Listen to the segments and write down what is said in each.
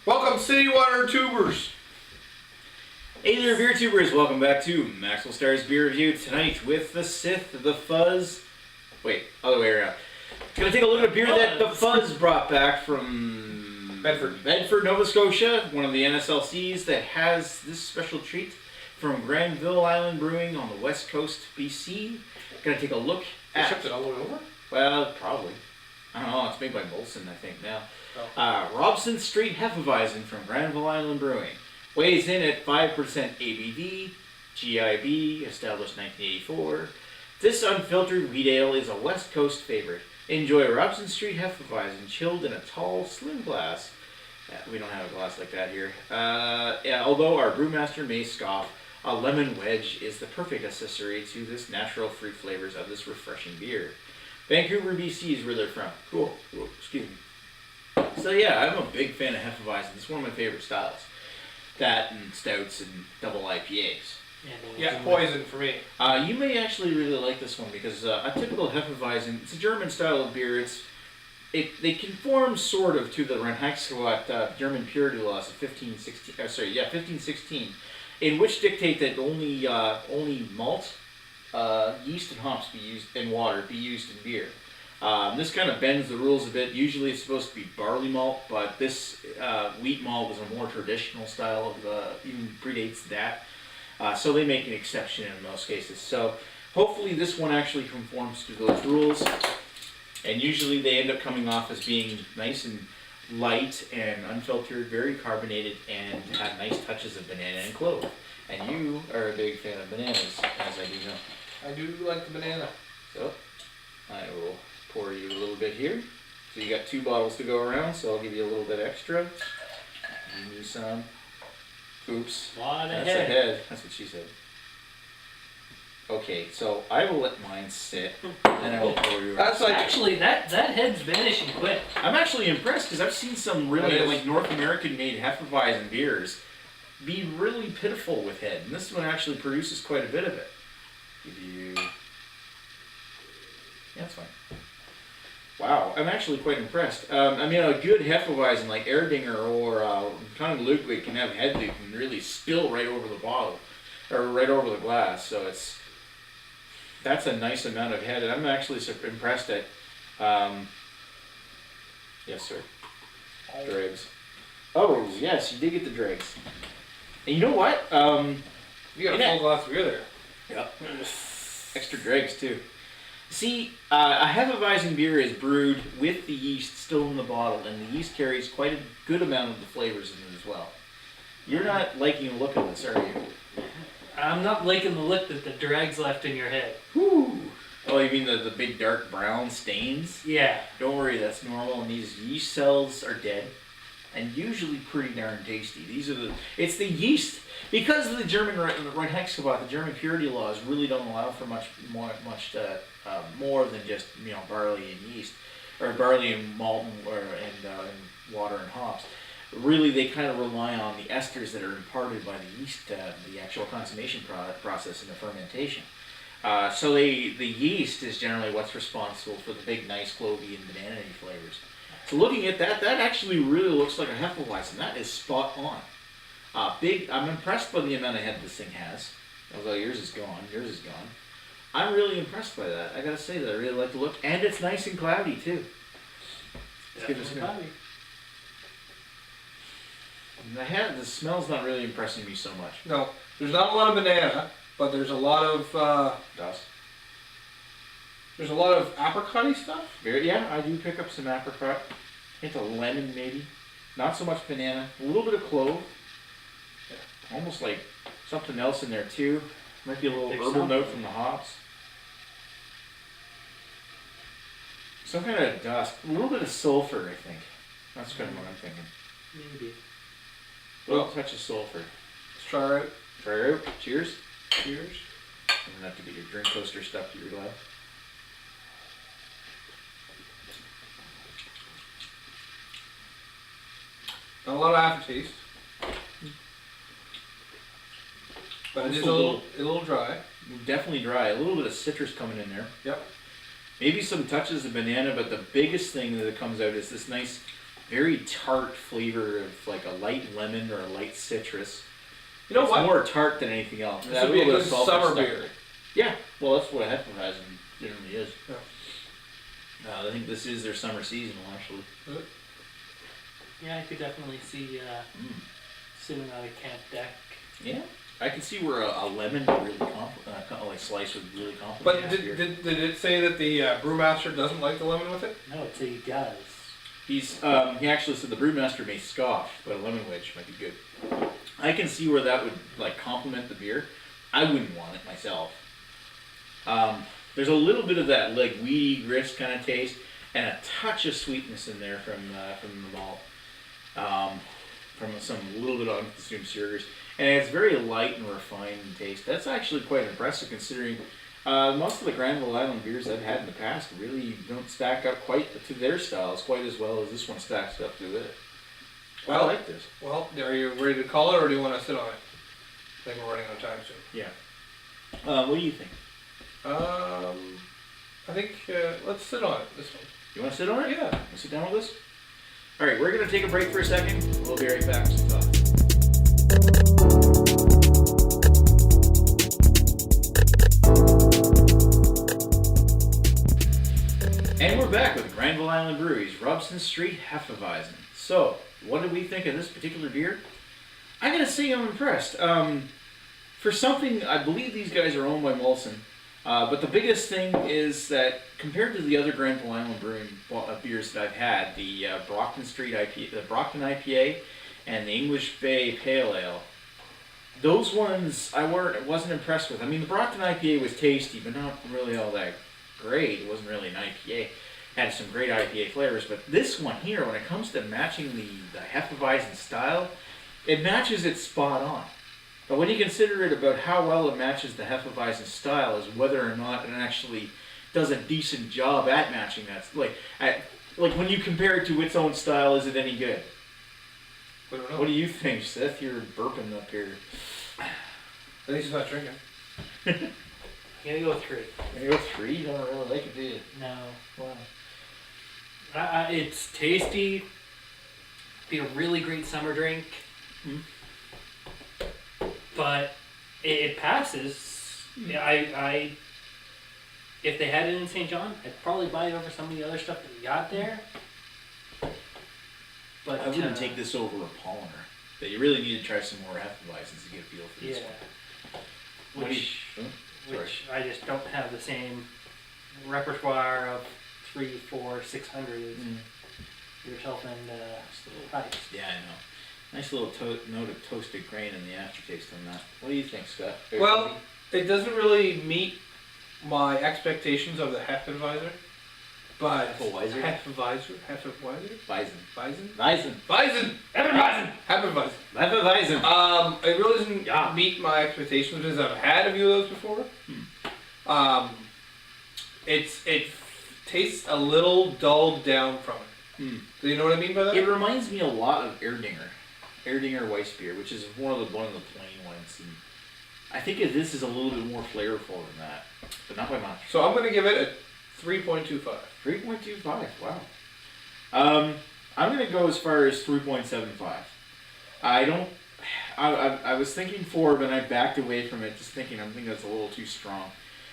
Welcome, City Water Tubers. Hey there, beer tubers! Welcome back to Maxwell Starr's beer review tonight with the Sith, the Fuzz. Wait, other way around. Gonna take a look at a beer that the Fuzz brought back from Bedford, Nova Scotia, one of the NSLCs that has this special treat from Granville Island Brewing on the west coast, BC. Gonna take a look at. Shipped it all the way over? Well, probably. I don't know. It's made by Molson, I think now. Robson Street Hefeweizen from Granville Island Brewing. Weighs in at 5% ABV, GIB, established 1984. This unfiltered wheat ale is a West Coast favorite. Enjoy Robson Street Hefeweizen chilled in a tall, slim glass. We don't have a glass like that here. Although our brewmaster may scoff, a lemon wedge is the perfect accessory to this natural fruit flavors of this refreshing beer. Vancouver, BC is where they're from. Cool. Whoa, excuse me. So yeah, I'm a big fan of Hefeweizen. It's one of my favorite styles. That and stouts and double IPAs. Yeah, poison for me. You may actually really like this one because a typical Hefeweizen, it's a German style of beer. They conform sort of to the Reinheitsgebot German purity laws of 1516, in which dictate that only malt, yeast and hops be used, and water be used in beer. This kind of bends the rules a bit. Usually it's supposed to be barley malt, but this wheat malt was a more traditional style of even predates that. So they make an exception in most cases. So hopefully this one actually conforms to those rules. And usually they end up coming off as being nice and light and unfiltered, very carbonated, and have nice touches of banana and clove. And you are a big fan of bananas, as I do know. I do like the banana. So I will pour you a little bit here. So you got 2 bottles to go around, so I'll give you a little bit extra. Give you some. Oops. That's a head. That's what she said. Okay, so I will let mine sit, and I will pour you. That's like Actually, that head's vanishing quick. I'm actually impressed because I've seen some really like North American made Hefeweizen beers be really pitiful with head, and this one actually produces quite a bit of it. Give you. Yeah, that's fine. Wow, I'm actually quite impressed. I mean, a good Hefeweizen like Erdinger or Tom Ludwig can have head that can really spill right over the bottle, or right over the glass. So that's a nice amount of head, and I'm actually impressed at. Yes, sir. Dregs. Oh yes, you did get the dregs. And you know what? you got a full glass of beer there. Yep. Extra dregs too. See, a Hefeweizen beer is brewed with the yeast still in the bottle, and the yeast carries quite a good amount of the flavors in it as well. You're not liking the look of this, are you? I'm not liking the look that the drag's left in your head. Whoo! Oh, you mean the big dark brown stains? Yeah. Don't worry, that's normal, and these yeast cells are dead, and usually pretty darn tasty. It's the yeast. Because of the German Reinheitsgebot, the German purity laws really don't allow for much more than just barley and yeast, or barley and malt and water and hops. Really, they kind of rely on the esters that are imparted by the yeast, the actual consummation process and the fermentation. So the yeast is generally what's responsible for the big, nice clovey and banana-y flavors. So looking at that actually really looks like a Hefeweizen. That is spot on. I'm impressed by the amount of head this thing has. Although yours is gone. I'm really impressed by that. I gotta say that I really like the look, and it's nice and cloudy too. Let's give this a go. The smell's not really impressing me so much. No, there's not a lot of banana, but there's a lot of Dust. There's a lot of apricot-y stuff. Yeah, I do pick up some apricot. Hint of lemon maybe. Not so much banana. A little bit of clove. Almost like something else in there too. Might be a little herbal note from the hops. Some kind of dust. A little bit of sulfur, I think. That's kind of what I'm thinking. Maybe. A little touch of sulfur. Let's try it. Try it out. Cheers. Cheers. I'm gonna have to get your drink coaster stuff to your lab. Not a lot of aftertaste. But it is a little dry. Definitely dry. A little bit of citrus coming in there. Yep. Maybe some touches of banana, but the biggest thing that comes out is this nice very tart flavor of like a light lemon or a light citrus. You know it's what? more tart than anything else. This would be a good summer beer. Yeah, well, that's what a Hefeweizen generally is. Yeah. I think this is their summer seasonal, actually. Yeah, I could definitely see sitting on a camp deck. Yeah, I can see where a lemon would really like slice would really complement. But this beer. did it say that the brewmaster doesn't like the lemon with it? No, I'd say he does. He actually said the brewmaster may scoff, but a lemon wedge might be good. I can see where that would like complement the beer. I wouldn't want it myself. There's a little bit of that like weedy grist kind of taste, and a touch of sweetness in there from the malt, from some little bit of unconsumed sugars, and it's very light and refined in taste. That's actually quite impressive considering most of the Granville Island beers I've had in the past really don't stack up quite to their styles quite as well as this one stacks up to it. Well, I like this. Well, are you ready to call it, or do you want to sit on it? I think we're running out of time soon. Yeah. What do you think? I think let's sit on it. This one. You want to sit on it? Yeah. Want to sit down with us? All right, we're going to take a break for a second. We'll be right back with some thoughts. And we're back with Granville Island Brewery's Robson Street Hefeweizen. So, what did we think of this particular beer? I gotta say I'm impressed. For something, I believe these guys are owned by Molson. But the biggest thing is that compared to the other Granville Island Brewing beers that I've had, the Brockton IPA and the English Bay Pale Ale, those ones I wasn't impressed with. I mean, the Brockton IPA was tasty, but not really all that great. It wasn't really an IPA. Had some great IPA flavors, but this one here, when it comes to matching the Hefeweizen style, it matches it spot on. But when you consider it about how well it matches the Hefeweizen style is whether or not it actually does a decent job at matching that. Like when you compare it to its own style, is it any good? I don't know. What do you think, Seth? You're burping up here. At least he's not drinking. I'm gonna go with 3. You go 3? You don't really like it, do you? No. Wow. It's tasty. Be a really great summer drink. But it passes. Yeah, I if they had it in St. John, I'd probably buy it over some of the other stuff that we got there. But I wouldn't take this over a Polliner. But you really need to try some more Hefeweizens to get a feel for this one. Which I just don't have the same repertoire of 3, 4, 600 as yourself and Heights. Yeah, I know. Nice little note of toasted grain in the aftertaste on that. What do you think, Scott? Well, it doesn't really meet my expectations of the Hefeweizen, but Hefeweizen? Hefeweizen? It really doesn't meet my expectations because I've had a few of those before. It tastes a little dulled down from it. Do you know what I mean by that? It reminds me a lot of Erdinger Weiss beer, which is one of the plain ones. And I think this is a little bit more flavorful than that, but not by much. So I'm going to give it a 3.25. 3.25. Wow. I'm going to go as far as 3.75. I was thinking 4, but I backed away from it, just thinking that's a little too strong.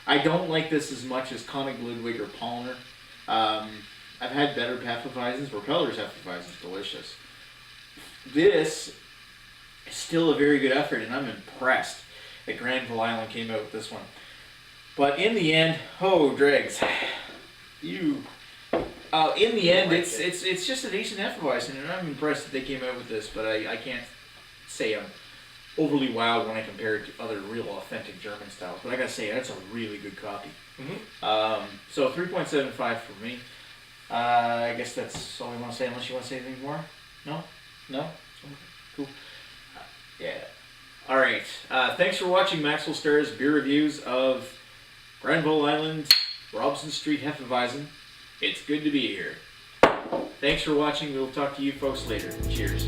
I don't like this as much as Koenig Ludwig or Polliner. I've had better Hefeweizens. Propeller's Hefeweizen is delicious. This is still a very good effort, and I'm impressed that Granville Island came out with this one. But in the end, dregs. In the end, it's just a decent Hefeweizen, and I'm impressed that they came out with this. But I can't say I'm overly wowed when I compare it to other real authentic German styles. But I gotta say, that's a really good copy. So 3.75 for me. I guess that's all I want to say, unless you want to say anything more? No? Okay, cool. Yeah. Alright. Thanks for watching Maxwell Starr's beer reviews of Granville Island Robson Street Hefeweizen. It's good to be here. Thanks for watching. We'll talk to you folks later. Cheers.